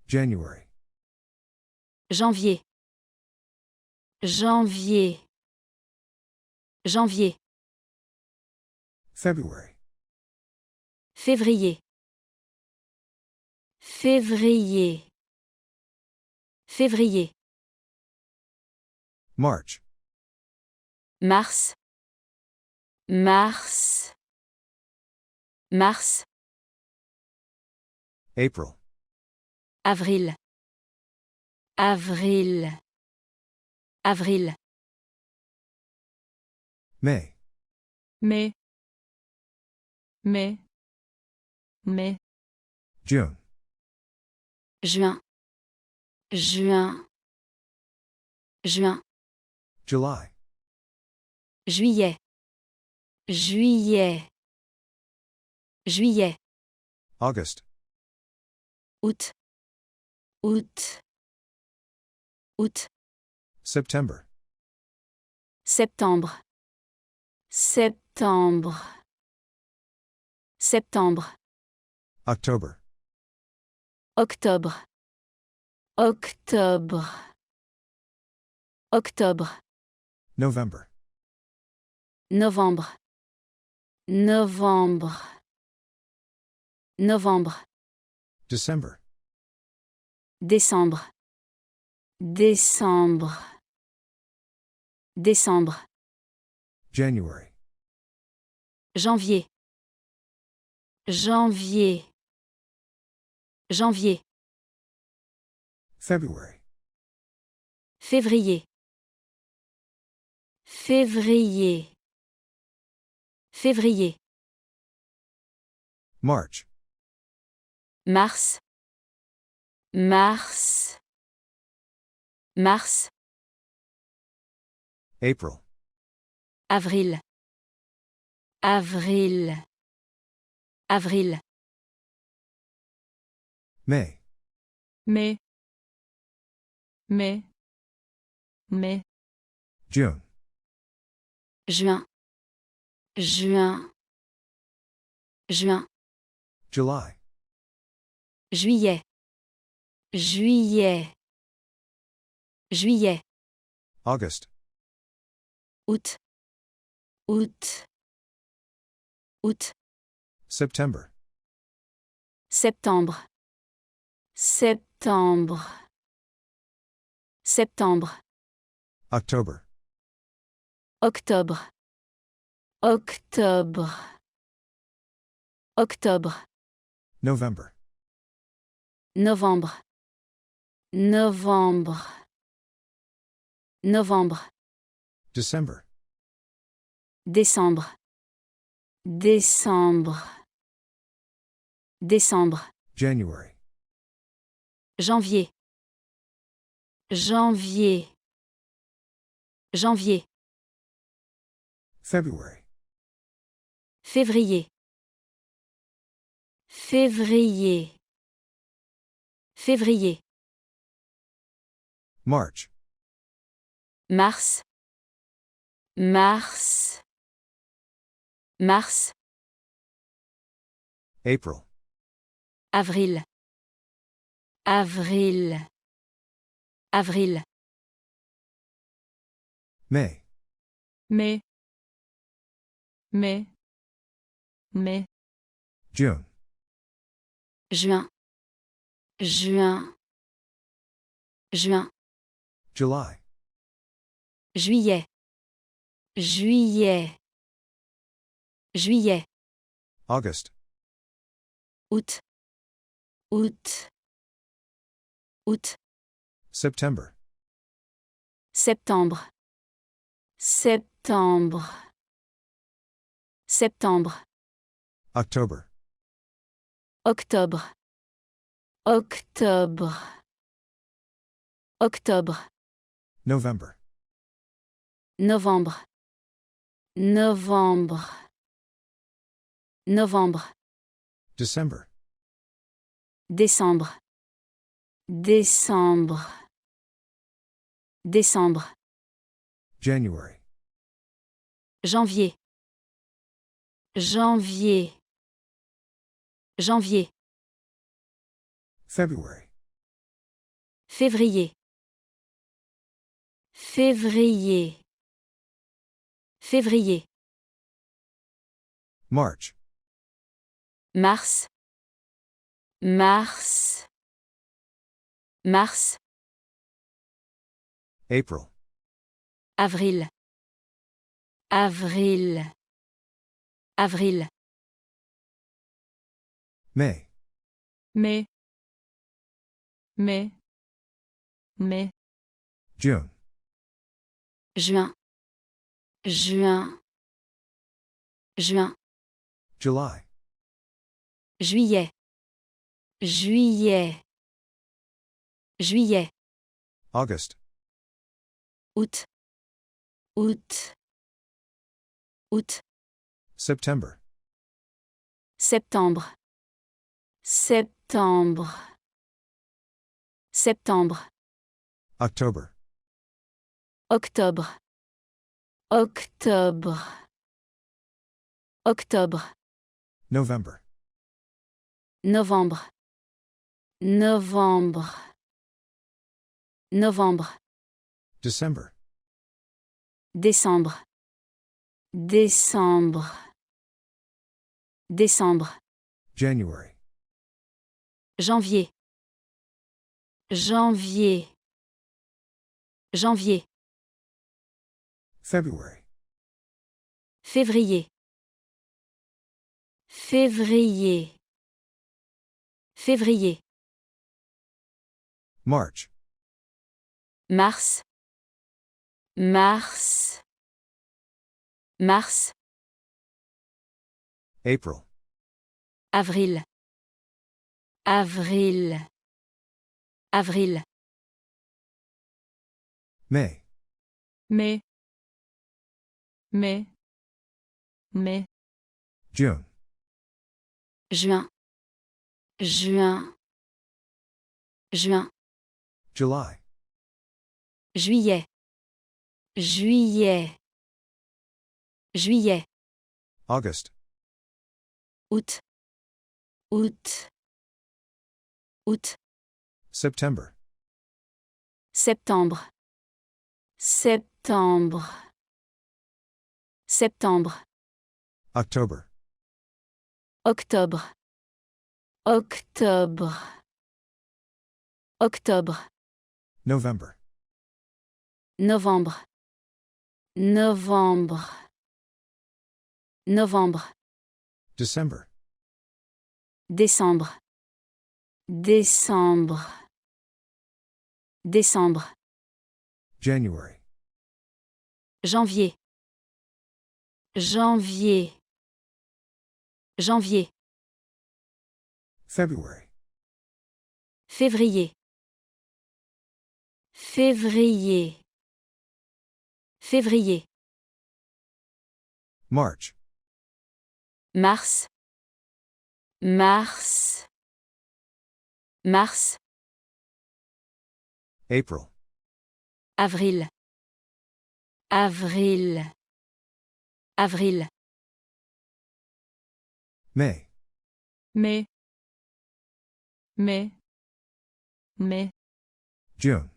January. Janvier. Janvier. Janvier. February. Février. Février. Février. March. Mars. Mars. Mars. April. Avril. Avril. Avril. May. Mai. Mai. Mai. June. Juin. Juin. Juin. July. Juillet. Juillet. Juillet. August. Août. Août. Août. September. Septembre. Septembre. Septembre. October. Octobre. Octobre. Octobre. November. Novembre. Novembre. Novembre. December. Décembre. Décembre. Décembre. January. Janvier. Janvier. Janvier. February. Février. Février. Février. March. Mars. Mars. Mars. April. Avril. Avril. Avril. May. Mai. Mai. Mai. June. Juin. Juin. Juin. July. Juillet. Juillet. Juillet. August. Août. Août. Août. September. Septembre. Septembre. Septembre. October. Octobre. Octobre. Octobre. November. Novembre. Novembre. Novembre. December. Décembre. Décembre. Décembre. January. Janvier. Janvier. Janvier. February. Février. Février. Février. March. Mars. Mars. Mars. April. Avril. Avril. Avril. May. Mai. Mai. Mai. June. Juin. Juin. Juin. July. Juillet. Juillet. Juillet. August. Août. Août. Août. September. Septembre. Septembre. Septembre. October. Octobre. Octobre. Octobre. November. Novembre. Novembre. Novembre. December. Décembre. Décembre. Décembre. January. Janvier. Janvier. Janvier. February. Février. Février. Février. March. Mars. Mars. Mars. April. Avril. Avril. Avril. May. mai, mai, mai, June. Juin. Juin. Juin. July. Juillet. Juillet. Juillet. August. Août. Août. Août. September. Septembre. Septembre. Septembre. October. Octobre. Octobre. Octobre. November. Novembre. Novembre. Novembre. December. Décembre. Décembre. Décembre. January. Janvier. Janvier. Janvier. February. Février. Février. Février. March. Mars. Mars. Mars. April. Avril. Avril. Avril. May. mai, mai, mai, June. Juin. Juin. Juin. July. Juillet. Juillet. Juillet. August. Août. Août. Août. September. Septembre. Septembre. Septembre. October. Octobre. Octobre. Octobre. November. Novembre. Novembre. Novembre. December. Décembre. Décembre. Décembre. January. Janvier. Janvier. Janvier. February. Février. Février. Février. March. Mars. Mars. Mars. April. Avril. Avril. Avril. May. mai, mai, mai, June.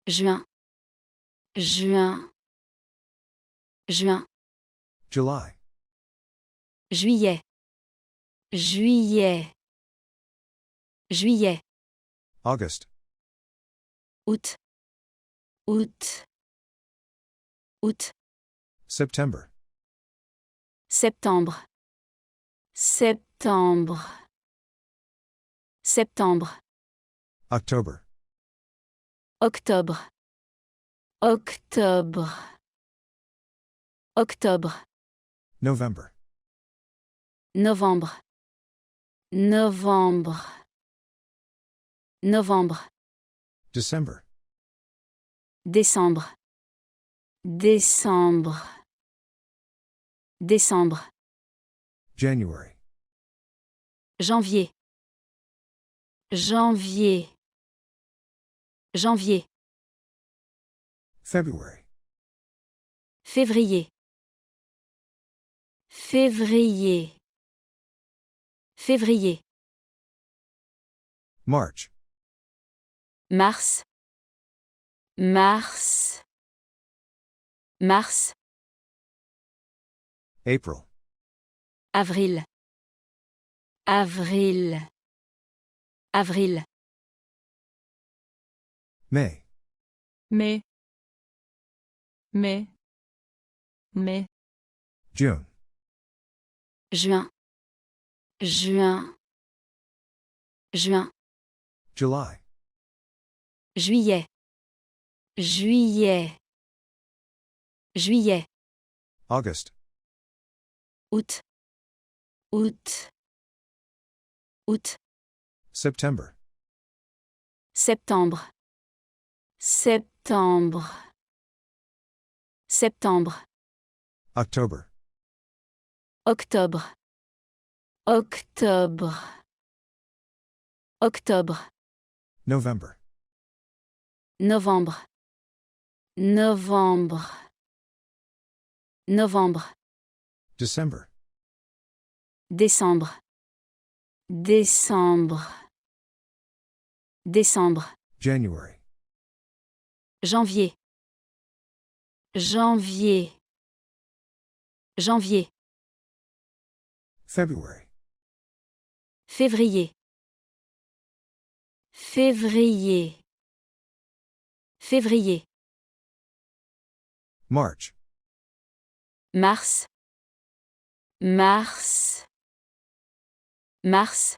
Juin. Juin. Juin. July. Juillet. Juillet. Juillet. August. Août. Août. Août. September. Septembre. Septembre. Septembre. October. Octobre. Octobre. Octobre. November. Novembre. Novembre. Novembre. December. Décembre. Décembre. Décembre. January. Janvier. Janvier. Janvier. February. Février. Février. Février. March. Mars. Mars. Mars. April. Avril. Avril. Avril. May. mai, mai, mai, June. Juin. Juin. Juin. July. Juillet. Juillet. Juillet. August. Août. Août. Août. September. Septembre. Septembre. Septembre. October. Octobre. Octobre. Octobre. November. Novembre. Novembre. Novembre. December. Décembre. Décembre. Décembre. January. Janvier. Janvier. Janvier. February. Février. Février. Février. March. Mars. Mars. Mars.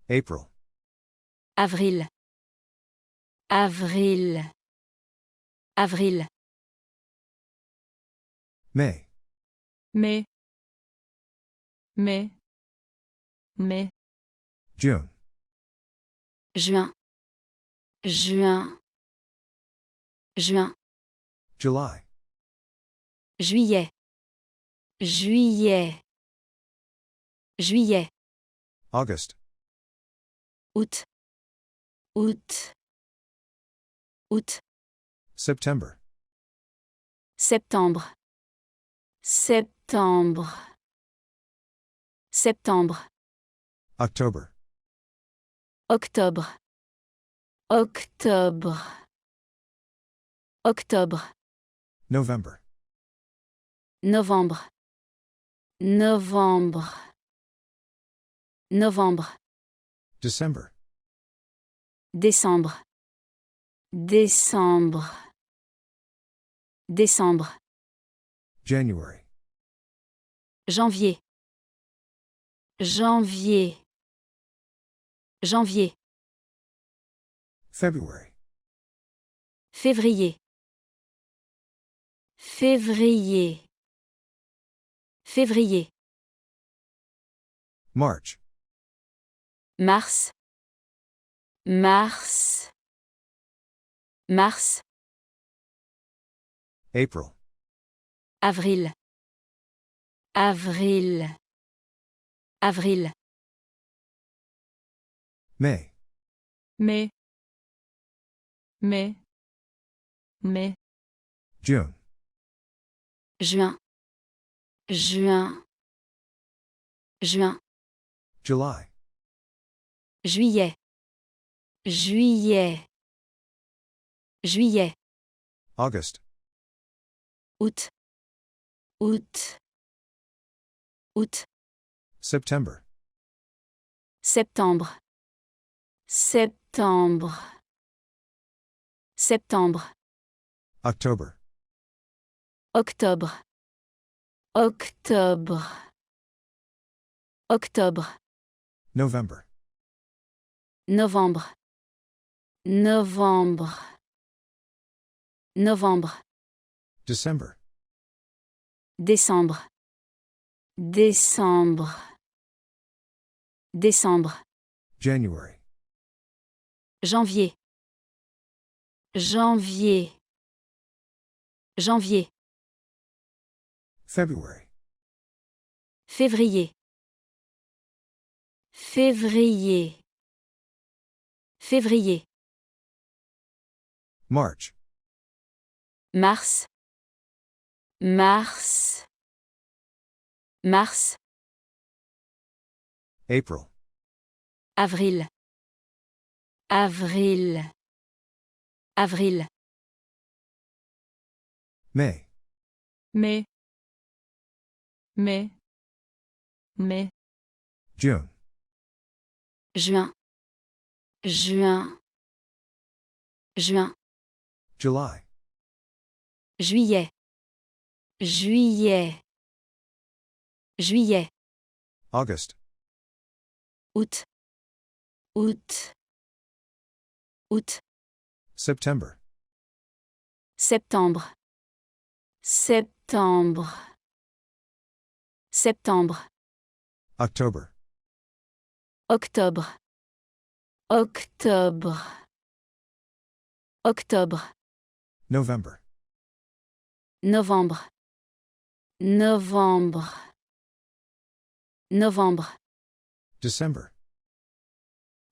April. Avril. Avril. Avril. May. mai, mai, mai, June. Juin. Juin. Juin. July. Juillet. Juillet. Juillet. August. Août. Août. Août. September. Septembre. Septembre. Septembre. October. Octobre. Octobre. Octobre. November. Novembre. Novembre. Novembre. December. Décembre. Décembre. Décembre. January. Janvier. Janvier. Janvier. February. Février. Février. Février. March. Mars. Mars. Mars. April. Avril. Avril. Avril. May. mai, mai, mai, June. Juin. Juin. Juin. July. Juillet. Juillet. Juillet. August. Août. Août. Août. September. Septembre. Septembre. Septembre. October. Octobre. Octobre. Octobre. November. Novembre. Novembre. Novembre. December. Décembre. Décembre. Décembre. January. Janvier. Janvier. Janvier. February. Février. Février. Février. March. Mars. Mars. Mars. April. Avril. Avril. Avril. May. mai, mai, mai, June. Juin. Juin. Juin. July. Juillet. Juillet. Juillet. August. Août. Août. Août. September. Septembre. Septembre. Septembre. October. Octobre. Octobre. Octobre. November. Novembre. Novembre. Novembre. December.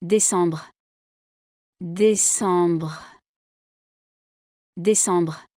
Décembre. Décembre. Décembre.